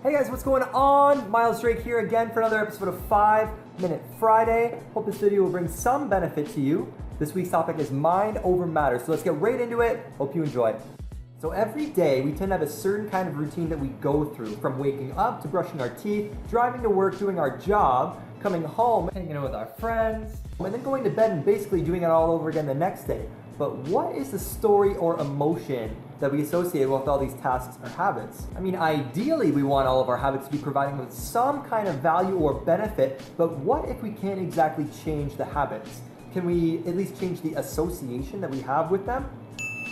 Hey guys, what's going on? Myles Drake here again for another episode of 5 Minute Friday. Hope this video will bring some benefit to you. This week's topic is mind over matter, so let's get right into it. Hope you enjoy. So every day we tend to have a certain kind of routine that we go through, from waking up to brushing our teeth, driving to work, doing our job, coming home, hanging out with our friends, and then going to bed and basically doing it all over again the next day. But what is the story or emotion that we associate with all these tasks or habits? I mean, ideally we want all of our habits to be providing with some kind of value or benefit, but what if we can't exactly change the habits? Can we at least change the association that we have with them?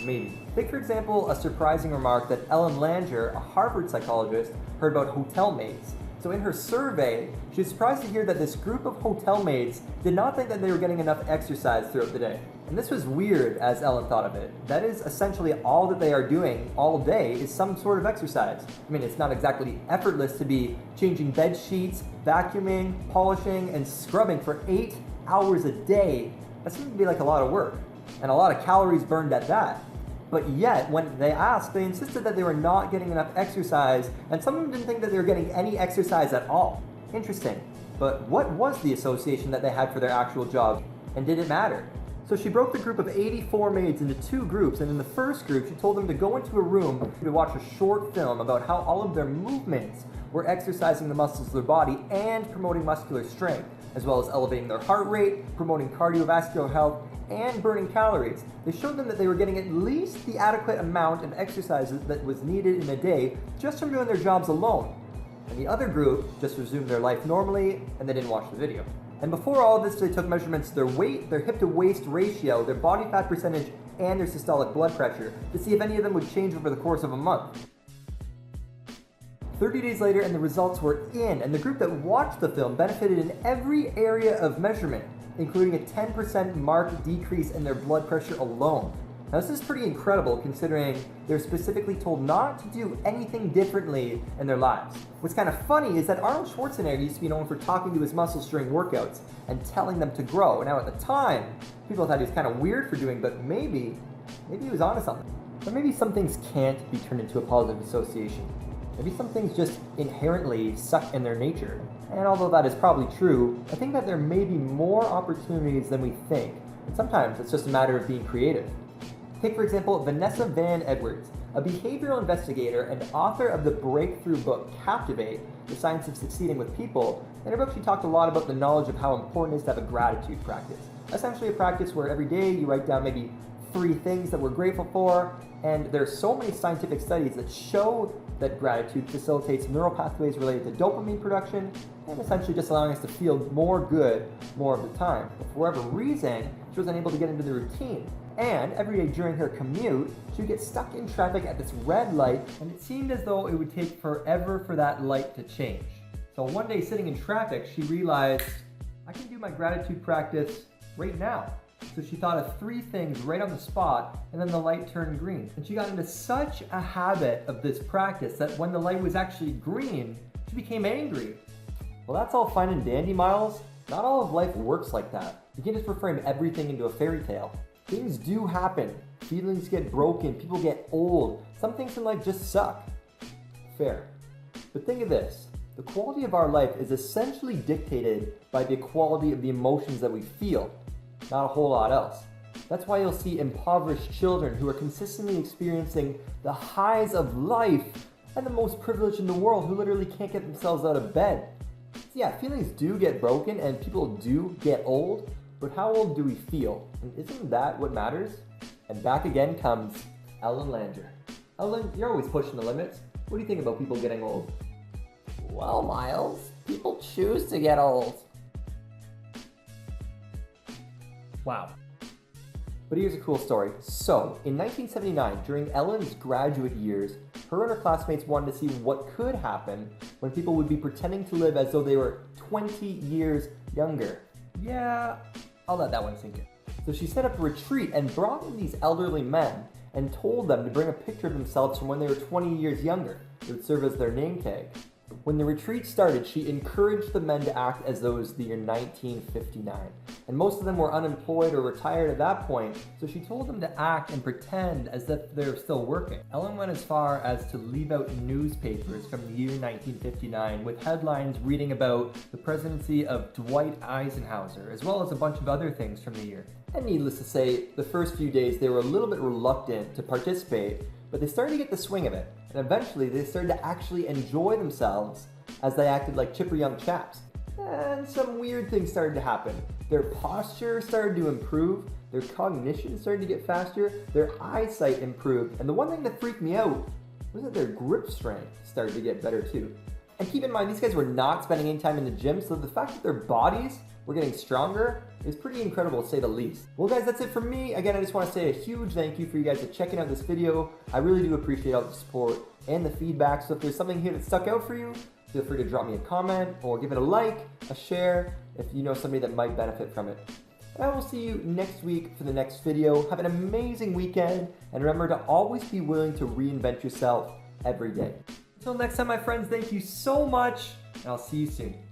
Maybe. Take for example a surprising remark that Ellen Langer, a Harvard psychologist, heard about hotel maids. So in her survey, she was surprised to hear that this group of hotel maids did not think that they were getting enough exercise throughout the day. And this was weird as Ellen thought of it. That is essentially all that they are doing all day is some sort of exercise. I mean, it's not exactly effortless to be changing bed sheets, vacuuming, polishing, and scrubbing for 8 hours a day. That seems to be like a lot of work, and a lot of calories burned at that. But yet, when they asked, they insisted that they were not getting enough exercise, and some of them didn't think that they were getting any exercise at all. Interesting. But what was the association that they had for their actual job, and did it matter? So she broke the group of 84 maids into 2 groups, and in the first group, she told them to go into a room to watch a short film about how all of their movements were exercising the muscles of their body and promoting muscular strength, as well as elevating their heart rate, promoting cardiovascular health, and burning calories. They showed them that they were getting at least the adequate amount of exercise that was needed in a day just from doing their jobs alone. And the other group just resumed their life normally, and they didn't watch the video. And before all of this, they took measurements of their weight, their hip to waist ratio, their body fat percentage, and their systolic blood pressure to see if any of them would change over the course of a month. 30 days later, and the results were in, and the group that watched the film benefited in every area of measurement, including a 10% marked decrease in their blood pressure alone. Now this is pretty incredible considering they're specifically told not to do anything differently in their lives. What's kind of funny is that Arnold Schwarzenegger used to be known for talking to his muscles during workouts and telling them to grow. Now at the time, people thought he was kind of weird for doing, but maybe he was onto something. But maybe some things can't be turned into a positive association. Maybe some things just inherently suck in their nature. And although that is probably true, I think that there may be more opportunities than we think. And sometimes it's just a matter of being creative. Take for example, Vannessa Van Edwards, a behavioral investigator and author of the breakthrough book Captivate, The Science of Succeeding with People. In her book, she talked a lot about the knowledge of how important it is to have a gratitude practice. Essentially a practice where every day you write down maybe 3 things that we're grateful for, and there are so many scientific studies that show that gratitude facilitates neural pathways related to dopamine production and essentially just allowing us to feel more good more of the time. But for whatever reason, she was unable to get into the routine. And every day during her commute, she would get stuck in traffic at this red light, and it seemed as though it would take forever for that light to change. So one day sitting in traffic, she realized, I can do my gratitude practice right now. So she thought of 3 things right on the spot, and then the light turned green. And she got into such a habit of this practice that when the light was actually green, she became angry. Well, that's all fine and dandy, Myles. Not all of life works like that. You can't just reframe everything into a fairy tale. Things do happen. Feelings get broken, people get old. Some things in life just suck. Fair. But think of this. The quality of our life is essentially dictated by the quality of the emotions that we feel. Not a whole lot else. That's why you'll see impoverished children who are consistently experiencing the highs of life and the most privileged in the world who literally can't get themselves out of bed. So yeah, feelings do get broken and people do get old, but how old do we feel? And isn't that what matters? And back again comes Ellen Langer. Ellen, you're always pushing the limits. What do you think about people getting old? Well, Myles, people choose to get old. Wow. But here's a cool story. So, in 1979, during Ellen's graduate years, her and her classmates wanted to see what could happen when people would be pretending to live as though they were 20 years younger. Yeah, I'll let that one sink in. So she set up a retreat and brought in these elderly men and told them to bring a picture of themselves from when they were 20 years younger. It would serve as their name tag. When the retreat started, she encouraged the men to act as though it was the year 1959. And most of them were unemployed or retired at that point, so she told them to act and pretend as if they were still working. Ellen went as far as to leave out newspapers from the year 1959 with headlines reading about the presidency of Dwight Eisenhower, as well as a bunch of other things from the year. And needless to say, the first few days they were a little bit reluctant to participate, but they started to get the swing of it, and eventually they started to actually enjoy themselves as they acted like chipper young chaps. And some weird things started to happen. Their posture started to improve, their cognition started to get faster, their eyesight improved, and the one thing that freaked me out was that their grip strength started to get better too. And keep in mind, these guys were not spending any time in the gym, so the fact that their bodies were getting stronger is pretty incredible to say the least. Well guys, that's it from me. Again, I just want to say a huge thank you for you guys for checking out this video. I really do appreciate all the support and the feedback. So if there's something here that stuck out for you, feel free to drop me a comment or give it a like, a share, if you know somebody that might benefit from it. And I will see you next week for the next video. Have an amazing weekend, and remember to always be willing to reinvent yourself every day. Until next time, my friends, thank you so much, and I'll see you soon.